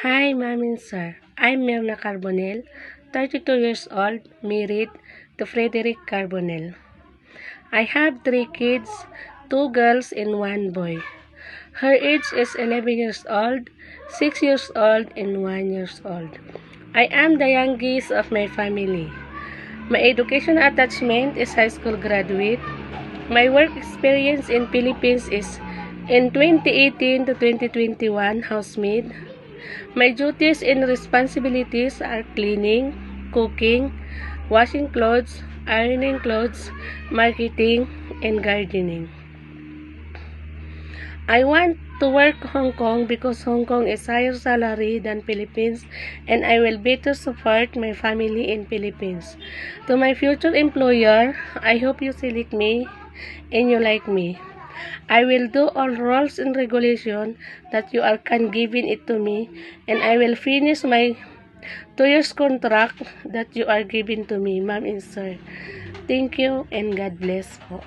Hi, Ma'am and Sir. I'm Myrna Carbonell, 32 years old, married to Frederick Carbonell. I have 3 kids, 2 girls and 1 boy. Her age is 11 years old, 6 years old, and 1 years old. I am the youngest of my family. My education attachment is high school graduate. My work experience in Philippines is in 2018 to 2021 housemaid. My duties and responsibilities are cleaning, cooking, washing clothes, ironing clothes, marketing, and gardening. I want to work Hong Kong because Hong Kong is higher salary than Philippines and I will better support my family in Philippines. To my future employer, I hope you select me and you like me. I will do all rules and regulation that you are giving it to me, and I will finish my 2 years contract that you are giving to me, Ma'am and Sir. Thank you and God bless po.